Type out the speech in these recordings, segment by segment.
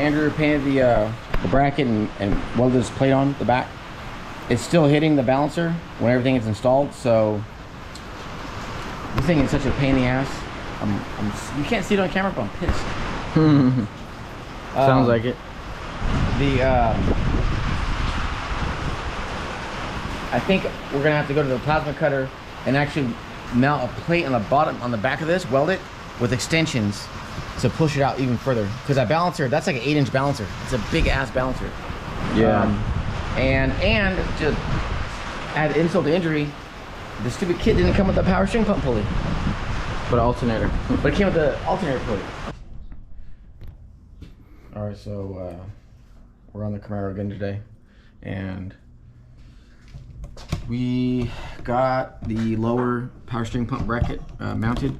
Andrew painted the bracket and welded this plate on the back. It's still hitting the balancer when everything is installed, so this thing is such a pain in the ass. You can't see it on camera, but I'm pissed. Sounds like it. I think we're gonna have to go to the plasma cutter and actually mount a plate on the bottom, on the back of this, weld it with extensions to push it out even further. Because that balancer, that's like an 8-inch balancer. It's a big ass balancer. Yeah. And to add insult to injury, the stupid kit didn't come with the power string pump pulley. But alternator. But it came with the alternator pulley. All right, so we're on the Camaro again today, and we got the lower power steering pump bracket mounted.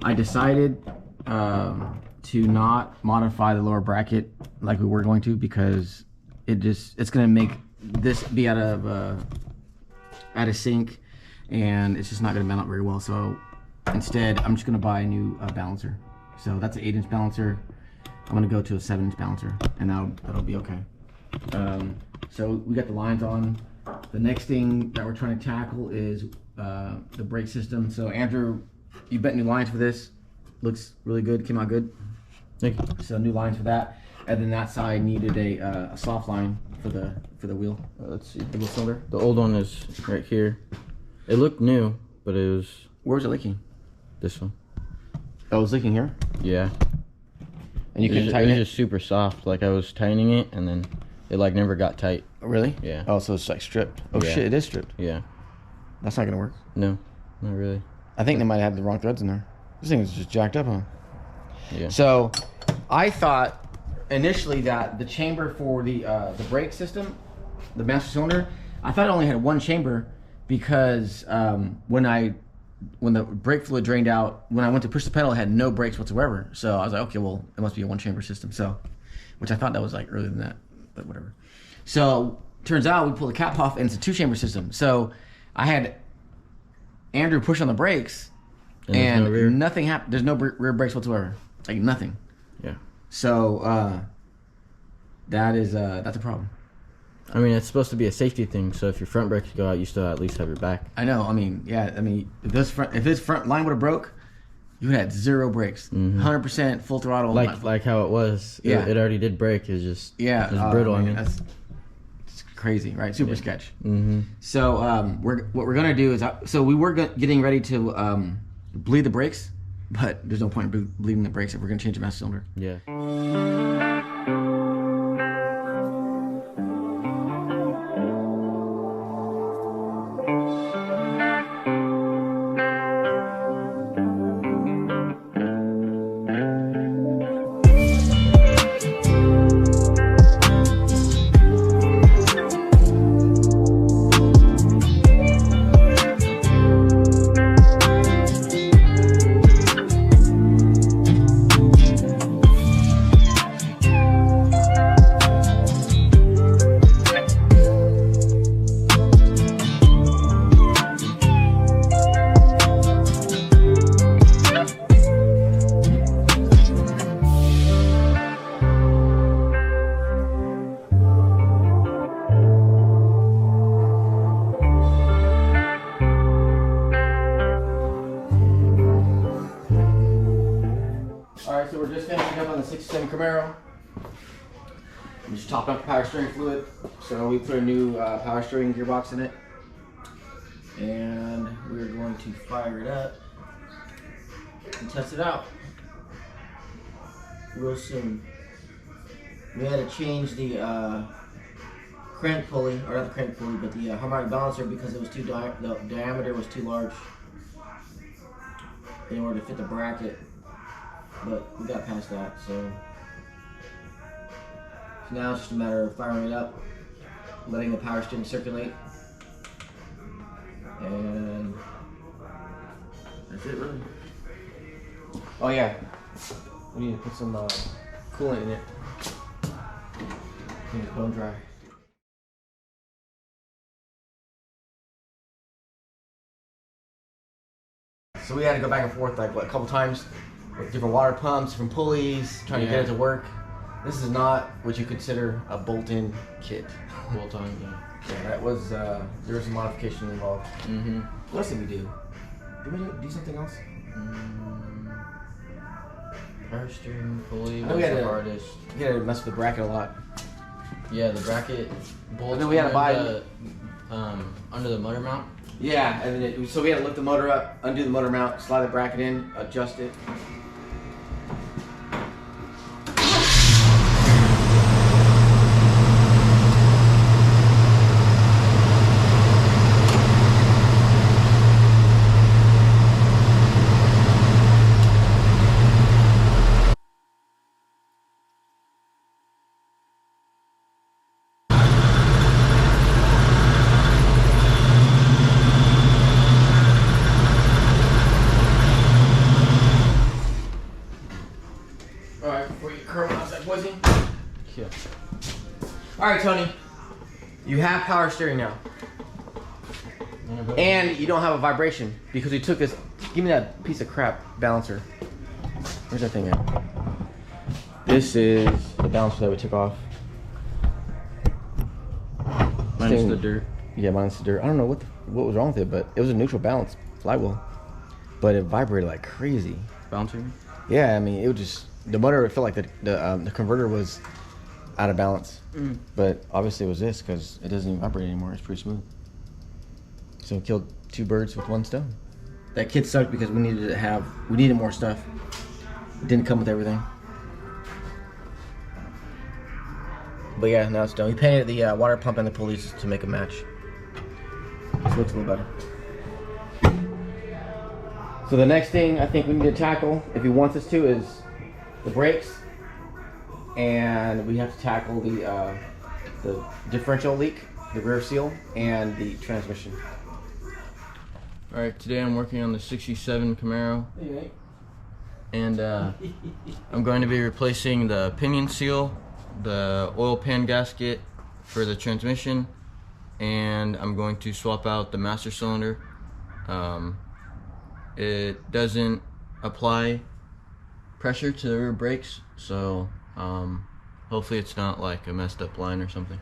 I decided to not modify the lower bracket like we were going to, because it's gonna make this be out of sync, and it's just not gonna mount up very well. So instead, I'm just gonna buy a new balancer. So that's an 8-inch balancer. I'm gonna go to a 7-inch balancer, and that'll be okay. So we got the lines on. The next thing that we're trying to tackle is the brake system. So Andrew, you bent new lines for this. Looks really good, came out good. Thank you. So new lines for that. And then that side needed a soft line for the wheel. Let's see. The cylinder. The old one is right here. It looked new, but it was... Where was it leaking? This one. Oh, it was leaking here? Yeah. And you couldn't tighten it? It was just super soft. Like I was tightening it, and then it like never got tight. Really? Yeah. Oh, so it's like stripped. Oh Yeah. shit, it is stripped. Yeah. That's not gonna work. No, not really. I think they might have had the wrong threads in there. This thing is just jacked up, huh? Yeah. So I thought initially that the chamber for the brake system, the master cylinder, I thought it only had one chamber, because when the brake fluid drained out, when I went to push the pedal, it had no brakes whatsoever. So I was like, okay, well, it must be a one-chamber system. So, which I thought that was like earlier than that, but whatever. So turns out we pulled the cap off, and it's a 2-chamber system. So I had Andrew push on the brakes, and nothing happened. There's no rear brakes whatsoever, like nothing. Yeah. So that's a problem. I mean, it's supposed to be a safety thing, so if your front brakes go out, you still at least have your back. I know. I mean, yeah. I mean, if this front line would have broke, you would have had 0 brakes, 100% full throttle. Like how it was. Yeah. It already did break. It's just it's brittle. I mean, it's crazy, right? Super sketch. Mm-hmm. So what we're gonna do is, so we were getting ready to bleed the brakes, but there's no point in bleeding the brakes if we're gonna change the master cylinder. Yeah. Alright, so we're just finishing up on the 67 Camaro. We just topped up the power steering fluid. So we put a new power steering gearbox in it. And we're going to fire it up and test it out real soon. We had to change the crank pulley, or not the crank pulley, but the harmonic balancer, because it was the diameter was too large in order to fit the bracket. But we got past that, so now it's just a matter of firing it up, letting the power steering circulate, and that's it really. Oh yeah, we need to put some coolant in it. Need it bone dry. So we had to go back and forth like a couple times with different water pumps, different pulleys, trying to get it to work. This is not what you consider a bolt-in kit. Bolt on. Yeah, that was there was some modification involved. Mm-hmm. What else did we do? Did we do something else? Power steering pulley I know was we had the to- hardest. We had to mess with the bracket a lot. Yeah, the bracket bolts then we had to buy- under the motor mount. Yeah, and then so we had to lift the motor up, undo the motor mount, slide the bracket in, adjust it. Alright, before you curl outside poison. Yeah. Alright, Tony. You have power steering now. And you don't have a vibration because we took this. Give me that piece of crap balancer. Where's that thing at? This is the balancer that we took off. Minus Thing- the dirt. Yeah, minus the dirt. I don't know what was wrong with it, but it was a neutral balance flywheel. But it vibrated like crazy. Bouncing. Yeah, I mean, it would just the motor. It felt like the converter was out of balance. But obviously it was this because it doesn't even vibrate anymore. It's pretty smooth. So we killed 2 birds with 1 stone. That kit sucked because we needed more stuff. It didn't come with everything. But yeah, now it's done. We painted the water pump and the pulleys to make a match. This looks a little better. So the next thing I think we need to tackle, if he wants us to, is the brakes. And we have to tackle the differential leak, the rear seal, and the transmission. Alright, today I'm working on the 67 Camaro. And I'm going to be replacing the pinion seal, the oil pan gasket for the transmission, and I'm going to swap out the master cylinder. It doesn't apply pressure to the rear brakes, so hopefully it's not like a messed up line or something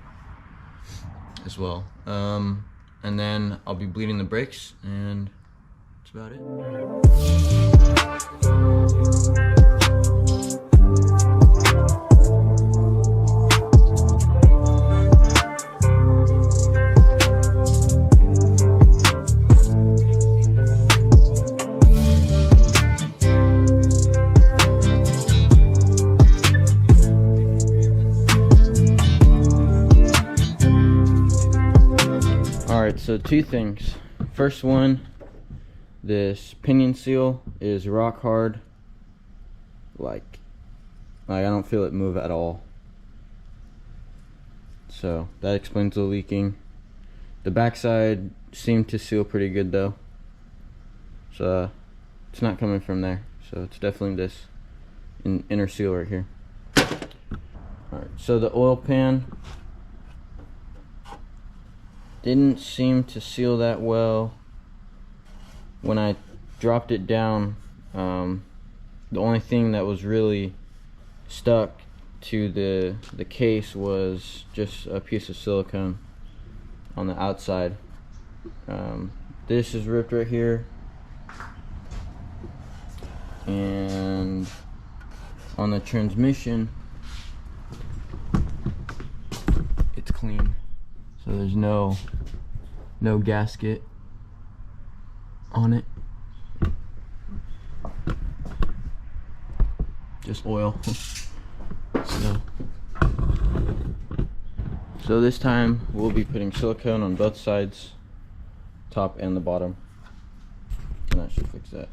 as well. And then I'll be bleeding the brakes, and that's about it. Alright, so 2 things. First one, this pinion seal is rock hard. Like I don't feel it move at all. So that explains the leaking. The backside seemed to seal pretty good though. So it's not coming from there. So it's definitely this inner seal right here. Alright, so the oil pan didn't seem to seal that well when I dropped it down. The only thing that was really stuck to the case was just a piece of silicone on the outside. This is ripped right here, and on the transmission it's clean. So there's no gasket on it. Just oil. So this time we'll be putting silicone on both sides, top and the bottom. And that should fix that.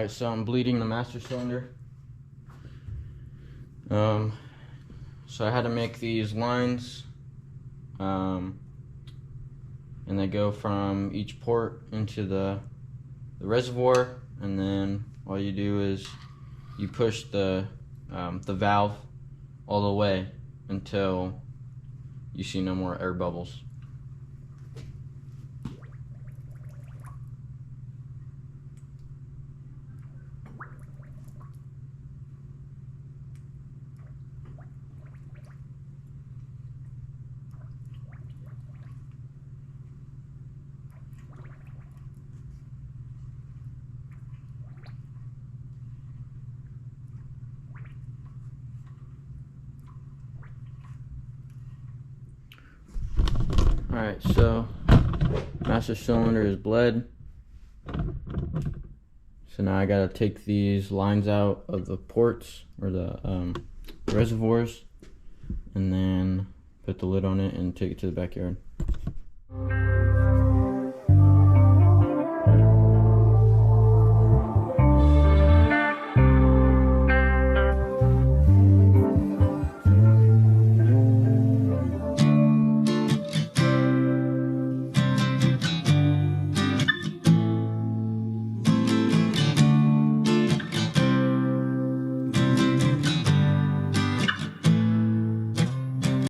Alright, so I'm bleeding the master cylinder. So I had to make these lines, and they go from each port into the reservoir, and then all you do is you push the valve all the way until you see no more air bubbles. Alright, so master cylinder is bled. So now I gotta take these lines out of the ports, or the reservoirs, and then put the lid on it and take it to the backyard.